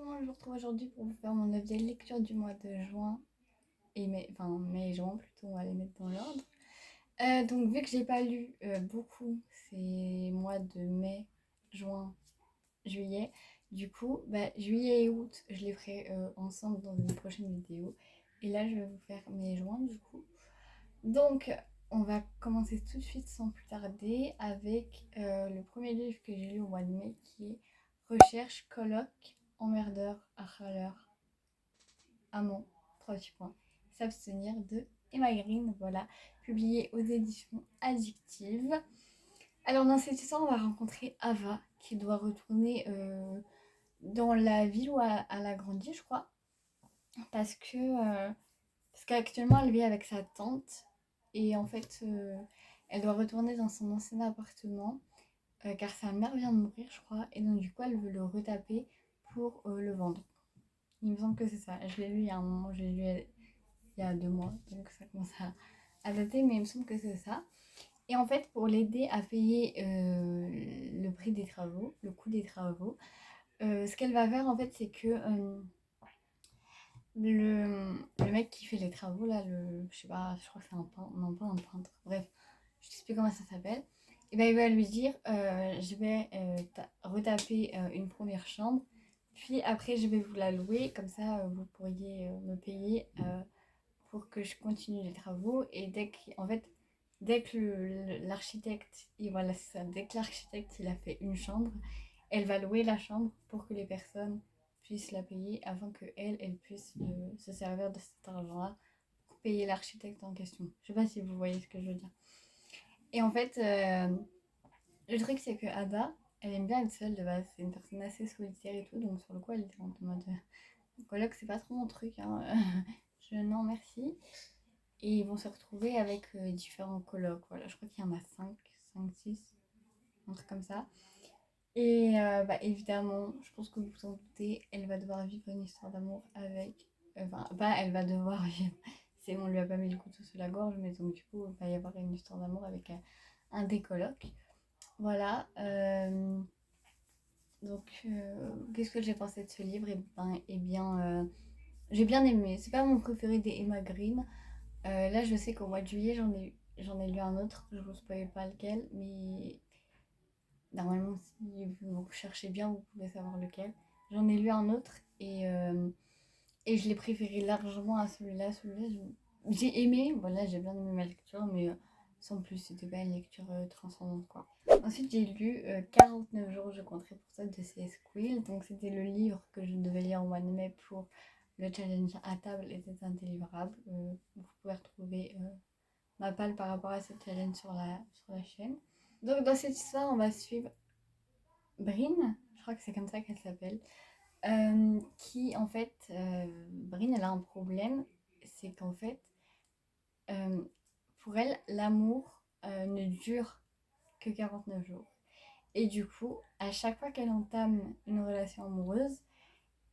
Moi, je vous retrouve aujourd'hui pour vous faire mon objet lecture du mois de juin et mai, enfin mai et juin plutôt, on va les mettre dans l'ordre. Donc vu que j'ai pas lu beaucoup ces mois de mai, juin, juillet, du coup, juillet et août, je les ferai ensemble dans une prochaine vidéo. Et là, je vais vous faire mai et juin du coup. Donc, on va commencer tout de suite sans plus tarder avec le premier livre que j'ai lu au mois de mai qui est Recherche, colloque, emmerdeur, harceleur, amant, 3 points, s'abstenir de Emma Green, voilà, publié aux éditions Addictive. Alors, dans cette histoire, on va rencontrer Ava qui doit retourner dans la ville où elle a grandi, je crois, parce que parce qu'actuellement elle vit avec sa tante et en fait elle doit retourner dans son ancien appartement car sa mère vient de mourir je crois et donc du coup elle veut le retaper pour le vendre. Il me semble que c'est ça. Je l'ai lu il y a un moment, je l'ai lu il y a 2 mois donc ça commence à dater mais il me semble que c'est ça. Et en fait pour l'aider à payer le prix des travaux, le coût des travaux, ce qu'elle va faire en fait c'est que le mec qui fait les travaux, là, je sais pas, je crois que c'est un peintre, non pas un peintre, bref, je sais plus comment ça s'appelle, et ben il va lui dire je vais retaper une première chambre, puis après je vais vous la louer, comme ça vous pourriez me payer pour que je continue les travaux, et en fait, dès que l'architecte, et voilà, c'est ça, dès que l'architecte il a fait une chambre, elle va louer la chambre pour que les personnes puissent la payer afin que elle puisse se servir de cet argent-là pour payer l'architecte en question. Je sais pas si vous voyez ce que je veux dire. Et en fait, le truc c'est que Ada, elle aime bien être seule de base. C'est une personne assez solitaire et tout, donc sur le coup, elle était en mode coloc, c'est pas trop mon truc. Hein. Non, merci. Et ils vont se retrouver avec différents colocs. Voilà, je crois qu'il y en a 5, 6, un truc comme ça. Et évidemment, je pense que vous vous en doutez, elle va devoir vivre une histoire d'amour avec. Enfin, pas elle va devoir vivre. C'est on lui a pas mis le couteau sous la gorge, mais donc du coup, il va y avoir une histoire d'amour avec un des colocs. Voilà. Qu'est-ce que j'ai pensé de ce livre? J'ai bien aimé. C'est pas mon préféré des Emma Green. Là, je sais qu'au mois de juillet, j'en ai lu un autre. Je vous spoil pas lequel, mais normalement, si vous cherchez bien, vous pouvez savoir lequel. J'en ai lu un autre et je l'ai préféré largement à celui-là. J'ai aimé, voilà, j'ai bien aimé ma lecture, mais sans plus, c'était pas une lecture transcendante quoi. Ensuite, j'ai lu 49 jours, je compterai pour ça, de C.S. Quill. Donc, c'était le livre que je devais lire au mois de mai pour le challenge à table était indélivrable. Vous pouvez retrouver ma palle par rapport à ce challenge sur la chaîne. Donc, dans cette histoire, on va suivre Brine, je crois que c'est comme ça qu'elle s'appelle, qui en fait, Brine, elle a un problème, c'est qu'en fait, euh, pour elle, l'amour ne dure que 49 jours. Et du coup, à chaque fois qu'elle entame une relation amoureuse,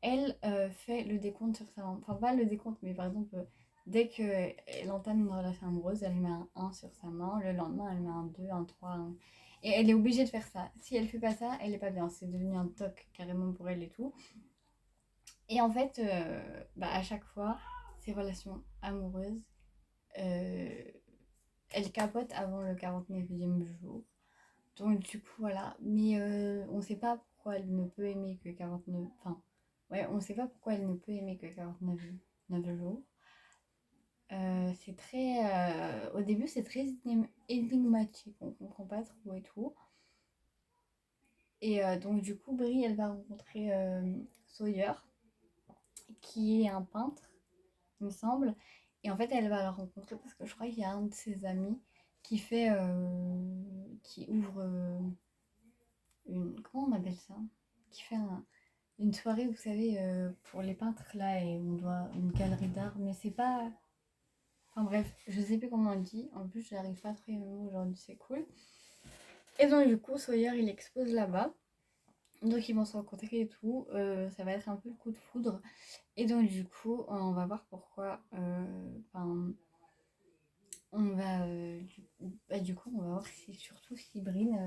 elle fait le décompte sur sa main. Enfin, pas le décompte, mais par exemple, dès qu'elle entame une relation amoureuse, elle met un 1 sur sa main, le lendemain, elle met un 2, un 3, un... Et elle est obligée de faire ça. Si elle fait pas ça, elle est pas bien. C'est devenu un toc carrément pour elle et tout. Et en fait, à chaque fois, ces relations amoureuses, euh, elle capote avant le 49e jour. Donc du coup, voilà. Mais on sait pas pourquoi elle ne peut aimer que 49... Enfin, ouais, on sait pas pourquoi elle ne peut aimer que 49 jours. C'est très... au début, c'est très énigmatique. On comprend pas trop et tout. Et donc du coup, Brie, elle va rencontrer Sawyer, qui est un peintre, il me semble. Et en fait, elle va le rencontrer parce que je crois qu'il y a un de ses amis qui fait... qui ouvre une... Comment on appelle ça? Qui fait une soirée, vous savez, pour les peintres, là, et on doit... Une galerie d'art, mais c'est pas... Enfin bref, je sais plus comment on dit. En plus, j'arrive pas à trouver mes mots aujourd'hui, c'est cool. Et donc, du coup, Sawyer, il expose là-bas. Donc, ils vont se rencontrer et tout. Ça va être un peu le coup de foudre. Et donc, du coup, on va voir pourquoi... on va... du coup, on va voir si, surtout si Brine,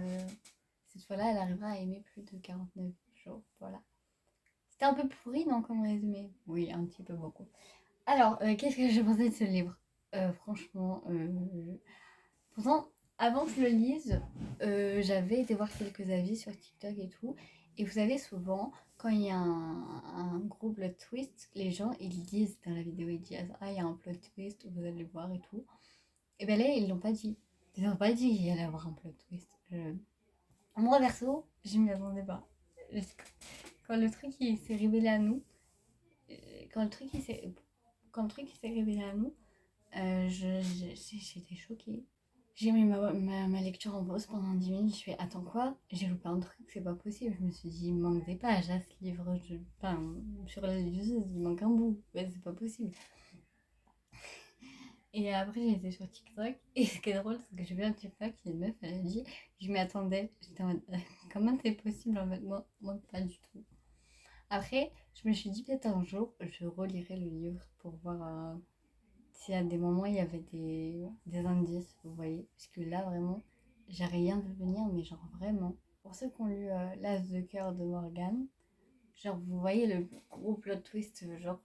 cette fois-là, elle arrivera à aimer plus de 49 jours. Voilà. C'était un peu pourri, non, comme résumé? Oui, un petit peu beaucoup. Alors, qu'est-ce que j'ai pensé de ce livre? Franchement, pourtant, avant que je le lise, j'avais été voir quelques avis sur TikTok et tout. Et vous savez, souvent, quand il y a un gros plot twist, les gens, ils disent dans la vidéo, ils disent, ah, il y a un plot twist, vous allez le voir et tout. Et ben là, ils l'ont pas dit. Ils n'ont pas dit qu'il y allait avoir un plot twist. Moi, perso, je m'y attendais pas. Quand le truc il s'est révélé à nous, euh, quand le truc il s'est, quand le truc il s'est révélé à nous, j'étais choquée. J'ai mis ma lecture en pause pendant 10 minutes. Je fais, attends quoi? J'ai loupé un truc, c'est pas possible. Je me suis dit, il manque des pages à ce livre. Enfin, sur la liseuse, il manque un bout. Ouais, c'est pas possible. Et après, j'ai été sur TikTok. Et ce qui est drôle, c'est que j'ai vu un TikTok, il y a une meuf, elle a dit, je m'y attendais. J'étais en mode, comment c'est possible en fait? Moi, pas du tout. Après, je me suis dit, peut-être un jour, je relirai le livre pour voir s'il y a des moments, il y avait des indices, vous voyez. Parce que là, vraiment, j'ai rien vu venir, mais genre vraiment. Pour ceux qui ont lu L'As de cœur de Morgane, genre vous voyez le gros plot twist, genre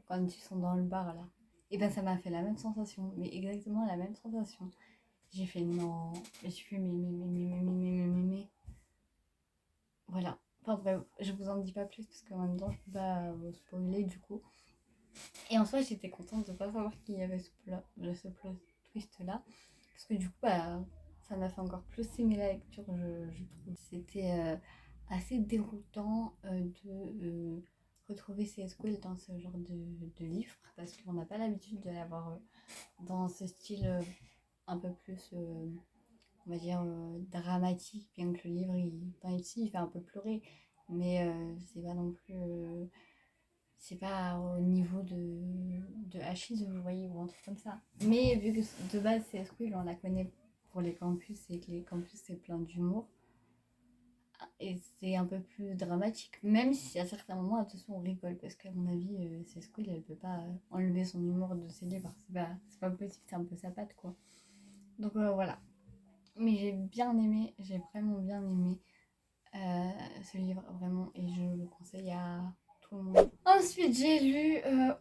quand ils sont dans le bar là. Et ben ça m'a fait la même sensation, mais exactement la même sensation. J'ai fait non, j'ai fait mais. Voilà. Enfin bref, je vous en dis pas plus parce qu'en même temps je peux pas vous spoiler du coup. Et en soi j'étais contente de pas savoir qu'il y avait ce plot twist là. Parce que du coup bah, ça m'a fait encore plus aimer la lecture, je trouve. C'était assez déroutant retrouver ces Quill dans ce genre de livre parce qu'on n'a pas l'habitude de l'avoir dans ce style un peu plus, on va dire, dramatique, bien que le livre, ici, il fait un peu pleurer, mais c'est pas non plus, c'est pas au niveau de Achille, vous voyez, ou un truc comme ça. Mais vu que de base, c'est Squill, on la connaît pour les campus et que les campus, c'est plein d'humour, et c'est un peu plus dramatique, même si à certains moments, attention, on rigole, parce qu'à mon avis, c'est Squill, elle peut pas enlever son humour de ses livres, c'est pas possible, c'est un peu sa patte, quoi. Donc voilà. Mais j'ai bien aimé, j'ai vraiment bien aimé ce livre, vraiment, et je le conseille à tout le monde. Ensuite, j'ai lu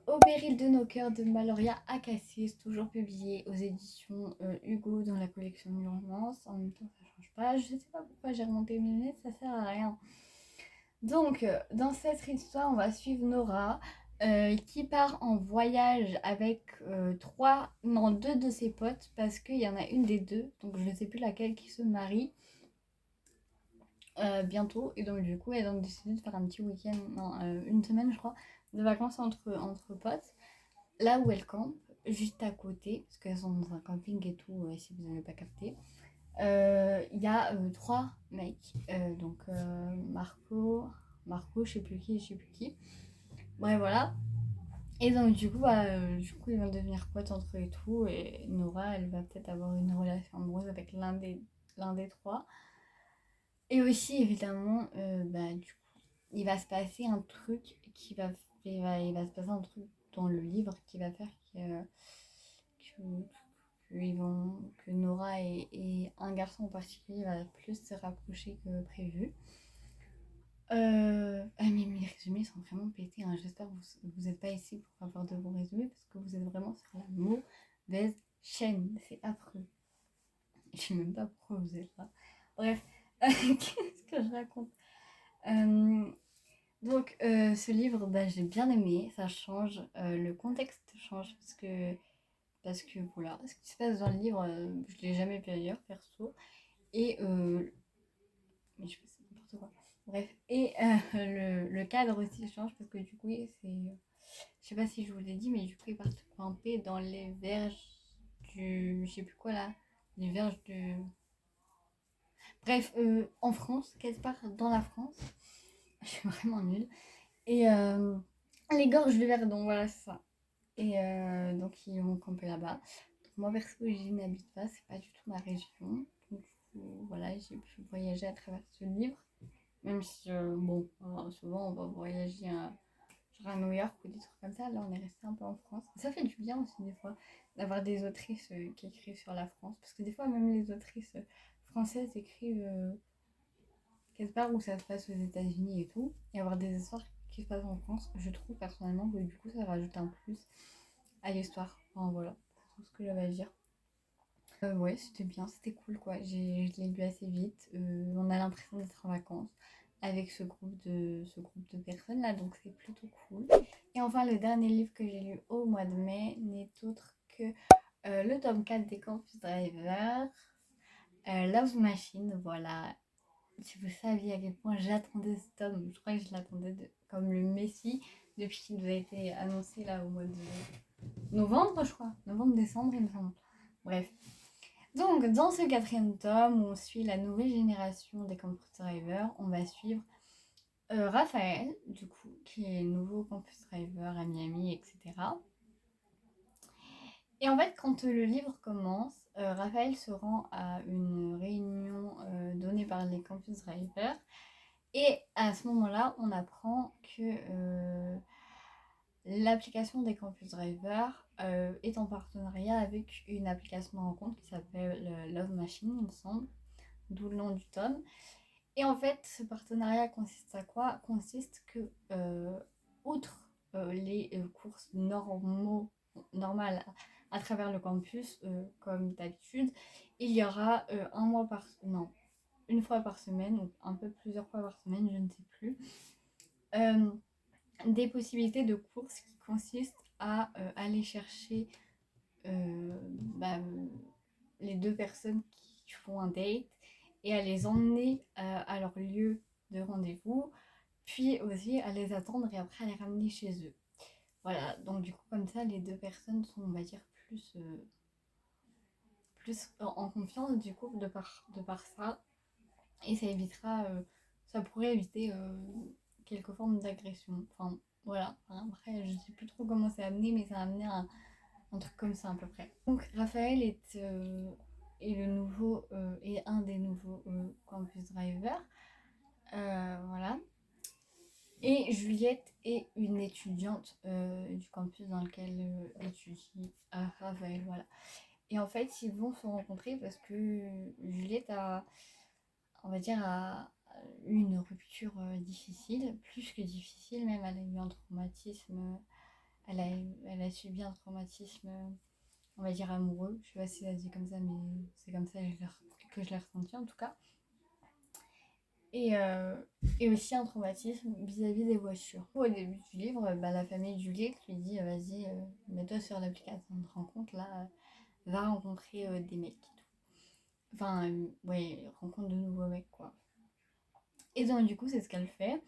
Au péril de nos cœurs de Maloria Akassis, toujours publié aux éditions Hugo dans la collection Urgence. En même temps, ça change pas. Je sais pas pourquoi j'ai remonté mes lunettes, ça sert à rien. Donc, dans cette histoire, on va suivre Nora qui part en voyage avec deux de ses potes parce qu'il y en a une des deux, donc je ne sais plus laquelle, qui se marie bientôt. Et donc, du coup, elles ont décidé de faire un petit week-end, non, une semaine, je crois, de vacances entre potes, là où elles campent, juste à côté, parce qu'elles sont dans un camping et tout, si vous n'avez pas capté. Il y a trois mecs, donc Marco, je sais plus qui, je sais plus qui. Bref, voilà. Et donc, du coup, ils vont devenir potes entre eux et tout. Et Nora, elle va peut-être avoir une relation amoureuse avec l'un des trois. Et aussi, évidemment, du coup, il va se passer un truc il va se passer un truc dans le livre qui va faire que, que Nora et un garçon en particulier va plus se rapprocher que prévu. Mais mes résumés sont vraiment pétés, hein. J'espère que vous n'êtes pas ici pour avoir de bons résumés parce que vous êtes vraiment sur la mauvaise chaîne. C'est affreux. Je sais même pas pourquoi vous êtes là. Bref, qu'est-ce que je raconte? Ce livre, bah, j'ai bien aimé. Ça change. Le contexte change parce que voilà, ce qui se passe dans le livre, je l'ai jamais vu ailleurs, perso. Et mais je fais ça n'importe quoi. Bref, et le cadre aussi change parce que du coup, je sais pas si je vous l'ai dit, mais du coup, ils partent camper dans les verges je sais plus quoi là, les verges de. Bref, en France, quelque part dans la France, je suis vraiment nulle. Et les gorges du Verdon, voilà, c'est ça. Et donc, ils vont camper là-bas. Donc, moi, perso, j'y n'habite pas, c'est pas du tout ma région. Donc, du coup, voilà, j'ai pu voyager à travers ce livre. Même si, souvent, on va voyager genre à New York ou des trucs comme ça. Là, on est resté un peu en France. Ça fait du bien aussi, des fois, d'avoir des autrices qui écrivent sur la France. Parce que des fois, même les autrices françaises écrivent quelque part où ça se passe aux États-Unis et tout. Et avoir des histoires qui se passe en France. Je trouve personnellement que du coup ça rajoute un plus à l'histoire. Enfin voilà, c'est tout ce que j'avais à dire. Ouais, c'était bien, c'était cool quoi. Je l'ai lu assez vite. On a l'impression d'être en vacances avec ce groupe de personnes là, donc c'est plutôt cool. Et enfin, le dernier livre que j'ai lu au mois de mai n'est autre que le tome 4 des Campus Driver, Love Machine. Voilà. Si vous saviez à quel point j'attendais ce tome, je crois que je l'attendais comme le Messie depuis qu'il nous a été annoncé là au mois de novembre, je crois. Novembre-décembre, il me semble. Bref. Donc, dans ce quatrième tome, où on suit la nouvelle génération des Campus Drivers, on va suivre Raphaël, du coup, qui est nouveau Campus Driver à Miami, etc. Et en fait, quand le livre commence, Raphaël se rend à une réunion donnée par les Campus Drivers. Et à ce moment-là, on apprend que l'application des Campus Driver est en partenariat avec une application de rencontre qui s'appelle Love Machine, il me semble, d'où le nom du tome. Et en fait, ce partenariat consiste à quoi? Consiste que, outre les courses normales à travers le campus, comme d'habitude, il y aura une fois par semaine, ou un peu plusieurs fois par semaine, je ne sais plus, des possibilités de courses qui consistent à aller chercher bah, les deux personnes qui font un date et à les emmener à leur lieu de rendez-vous, puis aussi à les attendre et après à les ramener chez eux. Voilà, donc du coup comme ça les deux personnes sont on va dire plus en confiance du coup de par ça, et ça pourrait éviter quelques formes d'agression. Enfin voilà, après je sais plus trop comment c'est amené, mais ça a amené un truc comme ça à peu près. Donc Raphaël est le nouveau et un des nouveaux campus drivers. Voilà. Et Juliette est une étudiante du campus dans lequel étudie Raphaël. Voilà. Et en fait, ils vont se rencontrer parce que Juliette on va dire, a eu une rupture difficile, plus que difficile même. Elle a eu un traumatisme, elle a subi un traumatisme, on va dire, amoureux. Je sais pas si ça se dit comme ça, mais c'est comme ça que je l'ai ressenti en tout cas. Et aussi un traumatisme vis-à-vis des voitures. Au début du livre, la famille de Juliette lui dit vas-y, mets-toi sur l'application de rencontre, là, va rencontrer des mecs et tout. Enfin, ouais, rencontre de nouveaux mecs, quoi. Et donc, du coup, c'est ce qu'elle fait.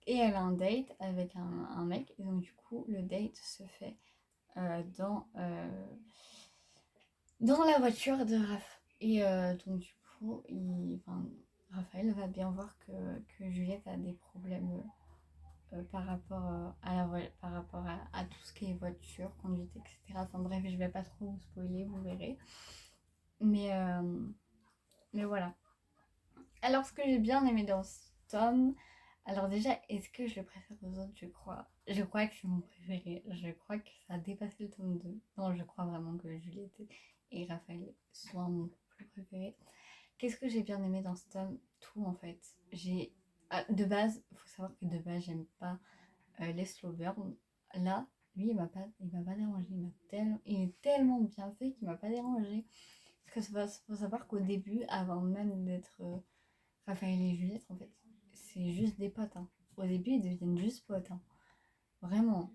Et elle a un date avec un mec. Et donc, du coup, le date se fait dans la voiture de Raph. Et donc, du coup, Raphaël va bien voir que Juliette a des problèmes par rapport par rapport à tout ce qui est voiture, conduite, etc. Enfin bref, je vais pas trop vous spoiler, vous verrez. Mais voilà. Alors, ce que j'ai bien aimé dans ce tome, alors déjà, est-ce que je le préfère aux autres? Je crois que c'est mon préféré. Je crois que ça a dépassé le tome 2. Non, je crois vraiment que Juliette et Raphaël soient mon couple préféré. Qu'est-ce que j'ai bien aimé dans ce tome? Tout en fait. De base, il faut savoir que de base, j'aime pas les slow burn. Là, lui, il m'a pas dérangé. Il est tellement bien fait qu'il m'a pas dérangé. Parce que faut savoir qu'au début, avant même d'être Raphaël et Juliette, en fait, c'est juste des potes. Hein. Au début, ils deviennent juste potes. Hein. Vraiment.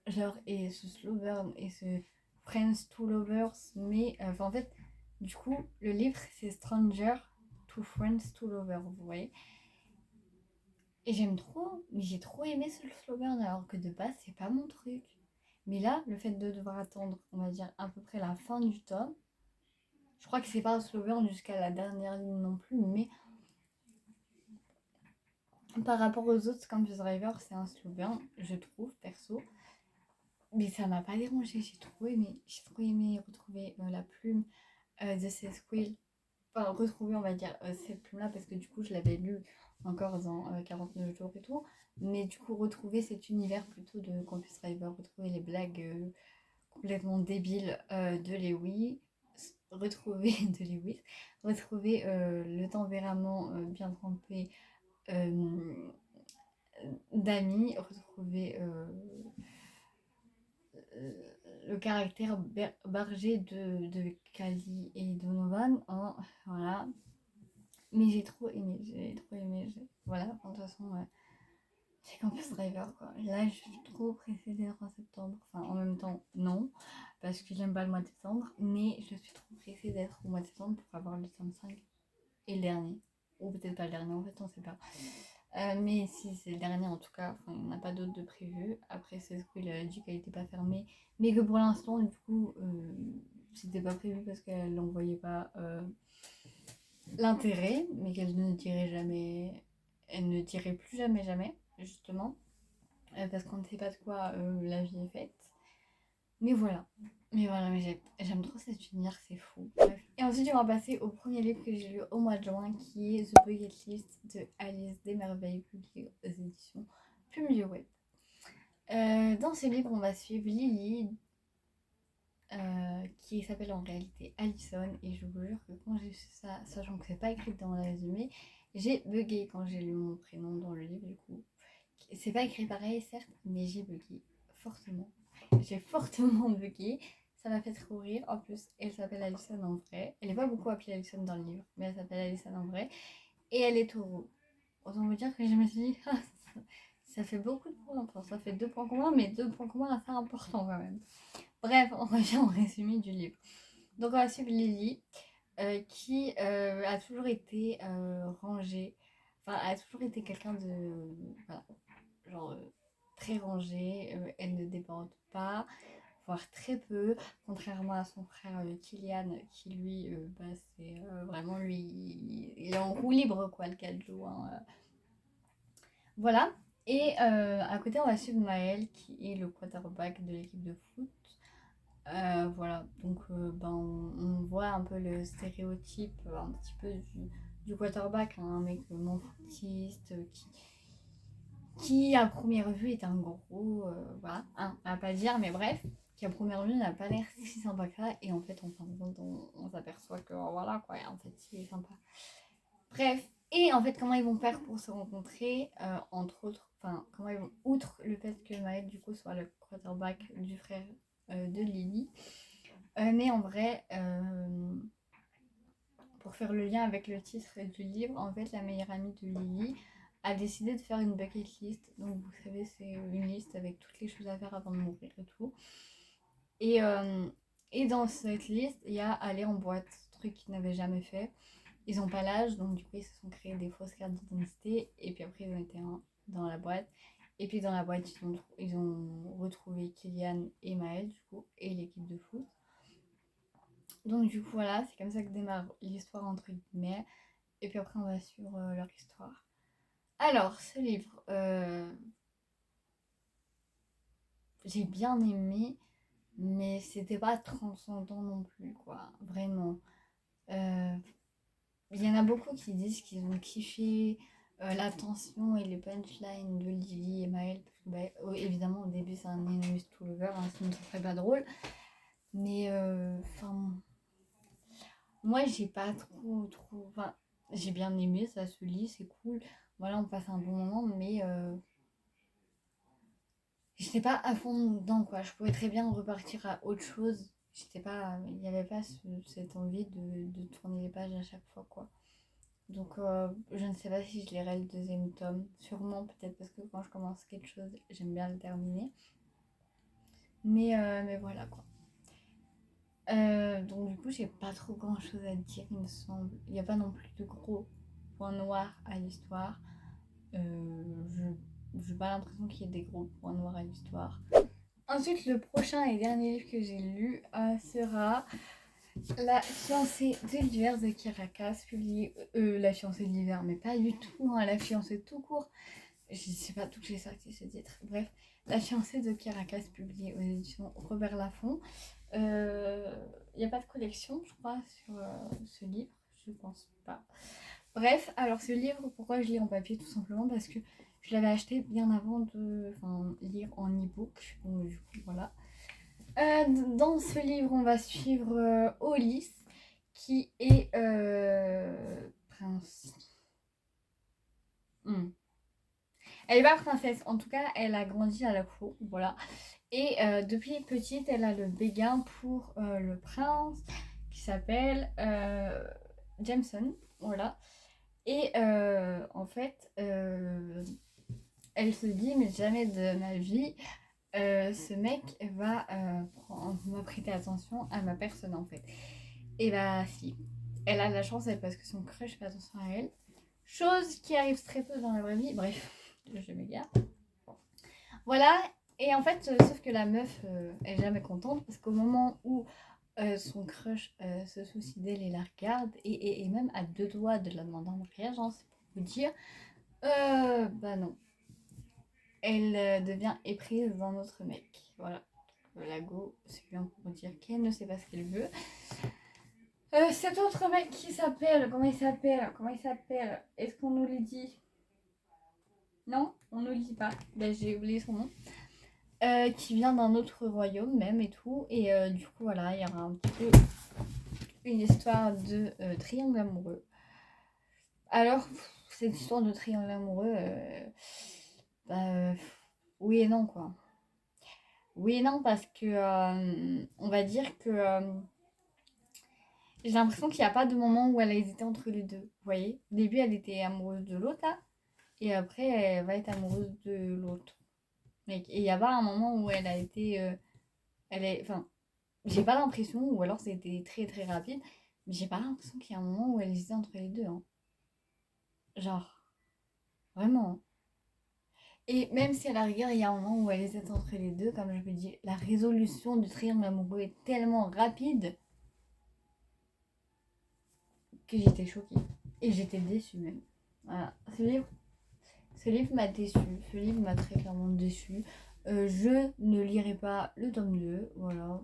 Genre, et ce slow burn et ce Friends to Lovers, mais en fait, du coup, le livre c'est Stranger to Friends to Lovers, vous voyez. Et j'aime trop, mais j'ai trop aimé ce slow burn alors que de base, c'est pas mon truc. Mais là, le fait de devoir attendre, on va dire, à peu près la fin du tome, je crois que c'est pas un slow burn jusqu'à la dernière ligne non plus, mais par rapport aux autres Campus Driver, c'est un slow burn, je trouve, perso. Mais ça m'a pas dérangé, j'ai trop aimé retrouver la plume de Sesquill. Enfin, retrouver, on va dire, cette plume-là, parce que du coup, je l'avais lu encore dans 49 jours et tout. Mais du coup, retrouver cet univers plutôt de Campus Driver, retrouver les blagues complètement débiles de Lewis, retrouver retrouver le tempérament bien trempé d'Amy, retrouver euh, le caractère berger de Callie et Donovan. Hein, voilà. Mais j'ai trop aimé, voilà, de toute façon, c'est Campus Driver, quoi. Là, je suis trop pressée d'être en septembre. Enfin, en même temps, non, parce que j'aime pas le mois de septembre, mais je suis trop pressée d'être au mois de septembre pour avoir le tome 5 et le dernier. Ou peut-être pas le dernier, en fait, on sait pas. Mais si c'est le dernier, en tout cas, il n'y en a pas d'autres de prévu. Après, c'est Squill, elle a dit qu'elle n'était pas fermée, mais que pour l'instant, du coup, c'était pas prévu parce qu'elle n'en voyait pas l'intérêt, mais qu'elle ne dirait jamais, elle ne dirait plus jamais, jamais, justement, parce qu'on ne sait pas de quoi la vie est faite. Mais voilà. Mais j'aime trop cet univers, c'est fou. Bref. Et ensuite, on va passer au premier livre que j'ai lu au mois de juin, qui est The Bucket List de Alice Desmerveilles, publié aux éditions Plume Web. Dans ce livre, on va suivre Lily, qui s'appelle en réalité Allison, et je vous jure que quand j'ai su ça, sachant que c'est pas écrit dans le résumé, j'ai bugué quand j'ai lu mon prénom dans le livre, du coup. C'est pas écrit pareil, certes, mais j'ai bugué fortement. J'ai fortement bugué. Ça m'a fait trop rire. En plus, elle s'appelle Alison en vrai. Elle n'est pas beaucoup appelée Alison dans le livre, mais elle s'appelle Alison en vrai. Et elle est taureau. Autant vous dire que je me suis dit, ah, ça fait beaucoup de points. Enfin, ça fait 2 points communs, mais 2 points communs assez importants quand même. Bref, on revient au résumé du livre. Donc, on va suivre Lily, qui a toujours été rangée. Enfin, a toujours été quelqu'un de. Voilà, genre très rangée. Elle ne déborde pas, voire très peu, contrairement à son frère Kylian, qui lui, bah, c'est vraiment lui, il est en roue libre, quoi, le 4 jours. Hein. Voilà. Et à côté, on va suivre Maël, qui est le quarterback de l'équipe de foot. Voilà, donc ben, on voit un peu le stéréotype un petit peu du quarterback, hein, un mec non footiste qui à première vue est un gros, voilà, hein, à pas dire, mais bref, qui à première vue n'a pas l'air si sympa que ça, et en fait, en fin de compte, on s'aperçoit que voilà, quoi, en fait, il est sympa. Bref, et en fait, comment ils vont faire pour se rencontrer, entre autres, enfin, comment ils vont, outre le fait que Maël, du coup, soit le quarterback du frère de Lily, mais en vrai, pour faire le lien avec le titre du livre, en fait, la meilleure amie de Lily a décidé de faire une bucket list. Donc, vous savez, c'est une liste avec toutes les choses à faire avant de mourir et tout. Et, dans cette liste, il y a aller en boîte, truc qu'ils n'avaient jamais fait. Ils n'ont pas l'âge, donc du coup, ils se sont créés des fausses cartes d'identité. Et puis après, ils ont été dans la boîte. Et puis dans la boîte, ils ont retrouvé Kylian et Maël, du coup, et l'équipe de foot. Donc du coup voilà, c'est comme ça que démarre l'histoire entre guillemets. Et puis après on va suivre leur histoire. Alors ce livre, j'ai bien aimé, mais c'était pas transcendant non plus quoi, vraiment. Il y en a beaucoup qui disent qu'ils ont kiffé la tension et les punchlines de Lily et Maël. Parce que bah, évidemment au début c'est un enemies to lover, hein, sinon ça serait pas drôle. Mais enfin... Moi, j'ai pas trop. Enfin, j'ai bien aimé, ça se lit, c'est cool. Voilà, on passe un bon moment, mais j'étais pas à fond dedans, quoi. Je pouvais très bien repartir à autre chose. J'étais pas. Il n'y avait pas cette envie de tourner les pages à chaque fois, quoi. Donc, je ne sais pas si je lirai le deuxième tome. Sûrement, peut-être, parce que quand je commence quelque chose, j'aime bien le terminer. Mais voilà, quoi. Donc du coup, j'ai pas trop grand chose à dire, il me semble. Il n'y a pas non plus de gros points noirs à l'histoire. Je n'ai pas l'impression qu'il y ait des gros points noirs à l'histoire. Ensuite, le prochain et dernier livre que j'ai lu sera La fiancée de l'hiver de Kirakas, publié La fiancée de l'hiver, mais pas du tout, hein, La fiancée tout court. Je sais pas d'où j'ai sorti ce titre. Bref, La fiancée de Kirakas, publié aux éditions Robert Laffont. Il n'y a pas de collection, je crois, sur ce livre. Je pense pas. Bref, alors ce livre, pourquoi je lis en papier? Tout simplement parce que je l'avais acheté bien avant de lire en e-book. Donc du coup, voilà. Dans ce livre, on va suivre Hollis, qui est prince. Elle est pas princesse, en tout cas, elle a grandi à la cour, voilà. Et depuis petite, elle a le béguin pour le prince qui s'appelle Jameson, voilà. Et en fait, elle se dit, mais jamais de ma vie, ce mec va prêter attention à ma personne, en fait. Et bah si, elle a de la chance, elle, parce que son crush fait attention à elle. Chose qui arrive très peu dans la vraie vie, bref, je m'égare. Voilà, et en fait, sauf que la meuf est jamais contente, parce qu'au moment où son crush se soucie d'elle et la regarde, et même à deux doigts de la demander en mariage, hein, c'est pour vous dire, bah non. Elle devient éprise d'un autre mec. Voilà. La go, c'est bien pour dire qu'elle ne sait pas ce qu'elle veut. Cet autre mec qui s'appelle, comment il s'appelle Est-ce qu'on nous le dit? Non, on nous le dit pas. Ben, j'ai oublié son nom. Qui vient d'un autre royaume même et tout. Et du coup, voilà, il y aura un petit peu une histoire de triangle amoureux. Alors, cette histoire de triangle amoureux, bah, oui et non, quoi. Oui et non, parce que on va dire que j'ai l'impression qu'il n'y a pas de moment où elle a hésité entre les deux. Vous voyez, au début, elle était amoureuse de l'autre, là, et après, elle va être amoureuse de l'autre. Et il n'y a pas un moment où elle a été. Enfin, j'ai pas l'impression, ou alors c'était très très rapide, mais j'ai pas l'impression qu'il y a un moment où elle hésitait entre les deux. Hein. Genre, vraiment. Hein. Et même si à la rigueur, il y a un moment où elle hésite entre les deux, comme je vous dis, la résolution du triangle amoureux est tellement rapide que j'étais choquée. Et j'étais déçue même. Voilà. Ce livre m'a déçue. Ce livre m'a très clairement déçue. Je ne lirai pas le tome 2. Voilà.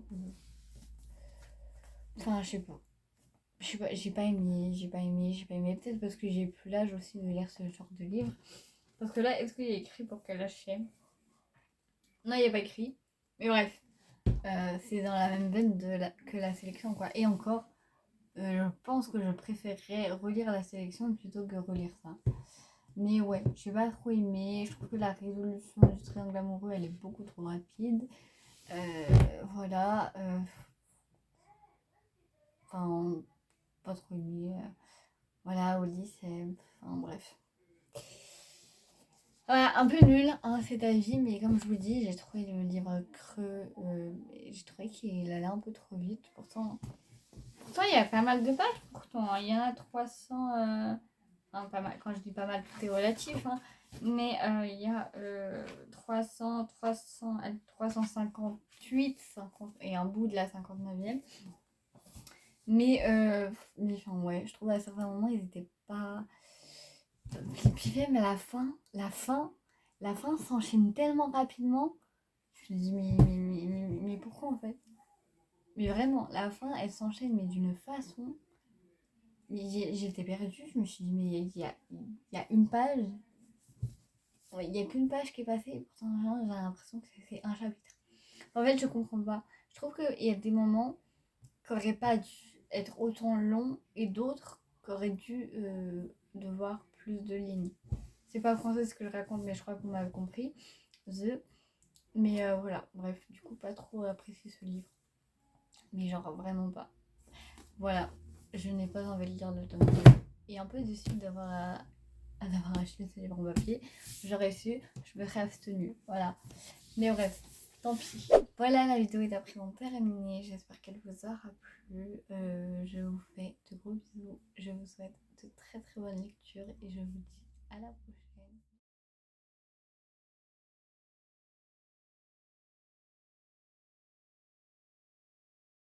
Enfin, je sais pas. Je sais pas, j'ai pas aimé. Peut-être parce que j'ai plus l'âge aussi de lire ce genre de livre. Parce que là, est-ce qu'il y a écrit pour quel âge c'est? Non, il n'y a pas écrit. Mais bref, c'est dans la même veine que la sélection, quoi. Et encore, je pense que je préférerais relire la sélection plutôt que relire ça. Mais ouais, j'ai pas trop aimé. Je trouve que la résolution du triangle amoureux, elle est beaucoup trop rapide. Voilà. Enfin, pas trop aimé. Voilà, Oli, c'est. Enfin, bref. Voilà, un peu nul, hein, cet avis, mais comme je vous dis, j'ai trouvé le livre creux. J'ai trouvé qu'il allait un peu trop vite. Pourtant, il y a pas mal de pages. Pourtant, hein. Il y en a 300. Enfin, pas mal. Quand je dis pas mal, tout est relatif. Hein. Mais il y a 358, 50, et un bout de la 59e. Mais enfin, ouais, je trouve à certains moments, ils étaient pas. Puis même à la fin s'enchaîne tellement rapidement. Je me dis, mais pourquoi en fait? Mais vraiment, la fin, elle s'enchaîne, mais d'une façon. J'étais perdue, je me suis dit, mais il y a une page. Ouais, il n'y a qu'une page qui est passée, pourtant j'ai l'impression que c'est un chapitre. En fait, je comprends pas. Je trouve qu'il y a des moments qui n'auraient pas dû être autant longs et d'autres qui auraient dû devoir plus de lignes. C'est pas français ce que je raconte, mais je crois que vous m'avez compris. Mais voilà, bref, du coup, pas trop apprécié ce livre. Mais genre, vraiment pas. Voilà, je n'ai pas envie de lire le tome 2. Et un peu déçue d'avoir acheté ce livre en papier. J'aurais su, je me serais abstenue. Voilà. Mais bref, tant pis. Voilà, la vidéo est à présent terminée. J'espère qu'elle vous aura plu. Je vous fais de gros bisous. Je vous souhaite de très très bonnes lectures et je vous dis à la prochaine.